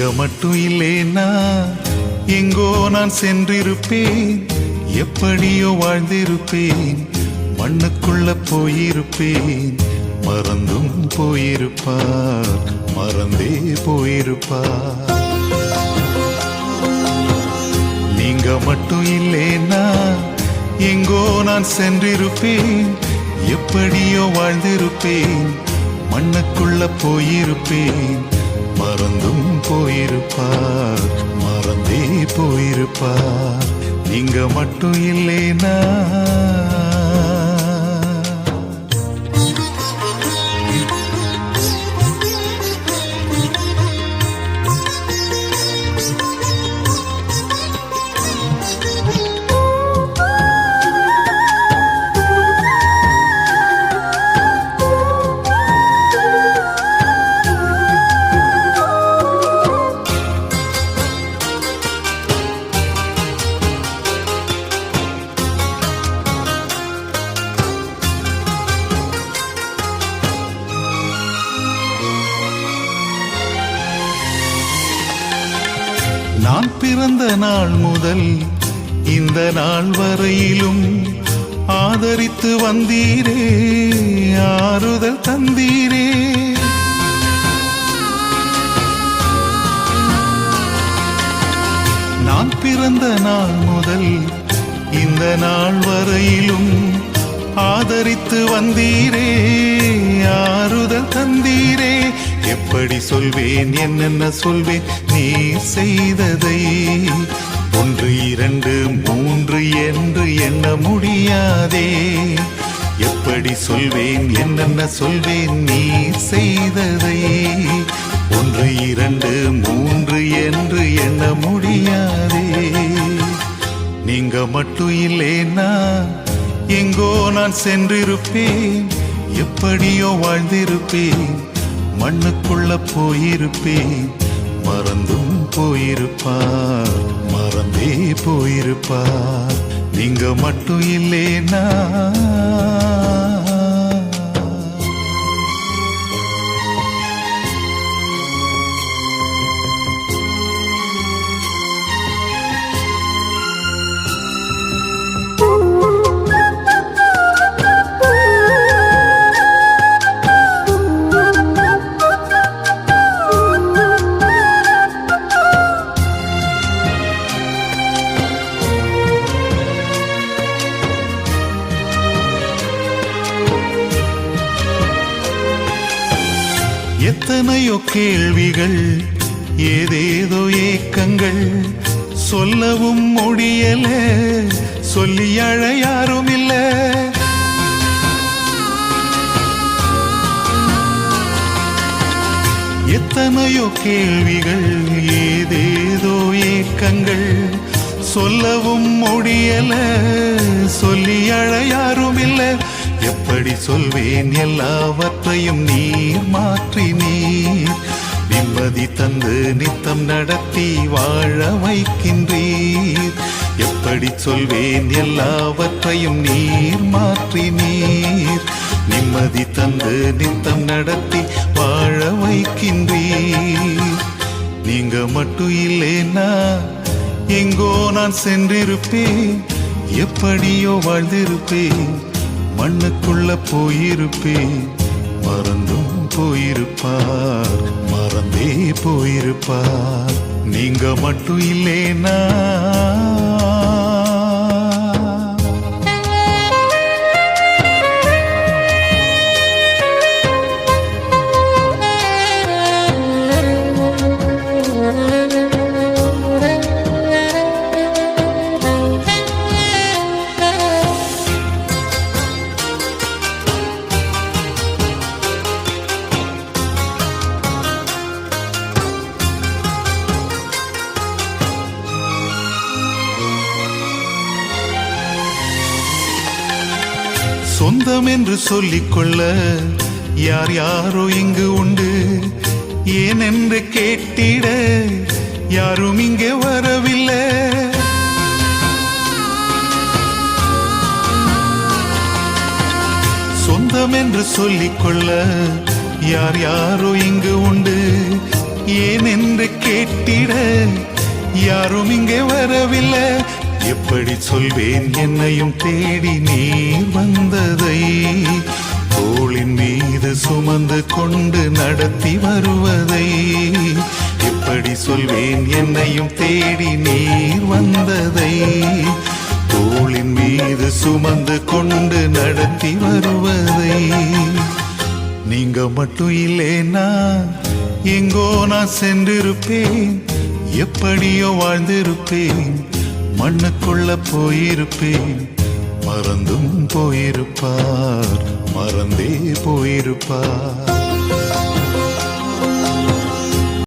நீங்க மட்டும் இல்லேனா எங்கோ நான் சென்றிருப்பேன், எப்படியோ வாழ்ந்திருப்பேன், மண்ணுக்குள்ள போயிருப்பேன். மறந்தும் போயிருப்பார், மறந்தே போயிருப்பார். நீங்க மட்டும் இல்லேனா எங்கோ நான் சென்றிருப்பேன், எப்படியோ வாழ்ந்திருப்பேன், மண்ணுக்குள்ள போயிருப்பேன். மறந்தும் போயிருப்பார், மறந்தே போயிருப்பார். நீங்க மட்டும் இல்லேனா நான் பிறந்த நாள் முதல் இந்த நாள் வரையிலும் ஆதரித்து வந்தீரே, ஆறுதல் தந்தீரே. நான் பிறந்த நாள் முதல் இந்த நாள் வரையிலும் ஆதரித்து வந்தீரே, ஆறுதல் தந்தீரே. எப்படி சொல்வேன், என்னென்ன சொல்வேன் நீ செய்ததை? 1 2 3 என்று எண்ண முடியாதே. எப்படி சொல்வேன், என்னென்ன சொல்வேன் நீ செய்ததை? 1 2 3 என்று எண்ண முடியாதே. நீங்க மட்டும் இல்லேனா எங்கோ நான் சென்றிருப்பேன், எப்படியோ வாழ்ந்திருப்பேன், மண்ணுக்குள்ள போயிருப்பேன். மறந்தும் போயிருப்பார், மறந்தே போயிருப்பார். நீங்க மட்டும் இல்லேனா எத்தனையோ கேள்விகள், ஏதேதோ ஏக்கங்கள், சொல்லவும் முடியல, சொல்லி அழ யாரும் இல்ல. எத்தனையோ கேள்விகள், ஏதேதோ ஏக்கங்கள், சொல்லவும் முடியல, சொல்லி அழ யாரும் இல்ல. எப்படி சொல்வேன், எல்லாவற்றையும் நீர் மாற்றி நீர் நிம்மதி தந்து நித்தம் நடத்தி வாழ வைக்கின்றீர். எப்படி சொல்வேன், எல்லாவற்றையும் நீர் மாற்றி நீர் நிம்மதி தந்து நித்தம் நடத்தி வாழ வைக்கின்றீர். நீங்க மட்டும் இல்லேனா எங்கோ நான் சென்றிருப்பேன், எப்படியோ வாழ்ந்திருப்பேன், மண்ணுக்குள்ள போயிருப்பேன். மறந்தும் போயிருப்பார், மறந்தே போயிருப்பார். நீங்க மட்டும் இல்லேனா சொந்தம் என்று சொல்லிக்கொள்ள யார் யாரோ இங்கு உண்டு, ஏன் என்று கேட்டிட யாரும் இங்கே வரவில்லை. சொந்தம் என்று சொல்லிக்கொள்ள யார் யாரோ இங்கு உண்டு, ஏன் என்று கேட்டிட யாரும் இங்கே வரவில்லை. எப்படி சொல்வேன் என்னையும் தேடி நீர் வந்ததை, தோளின் மீது சுமந்து கொண்டு நடத்தி வருவதை. எப்படி சொல்வேன் என்னையும் தேடி நீர் வந்ததை, தோளின் மீது சுமந்து கொண்டு நடத்தி வருவதை. நீங்க மட்டும் இல்லைனா எங்கோ நான் சென்றிருப்பேன், எப்படியோ வாழ்ந்திருப்பேன், மண்ணுக்குள்ள போயிருப்பேன். மறந்தும் போயிருப்பார், மறந்தே போயிருப்பார்.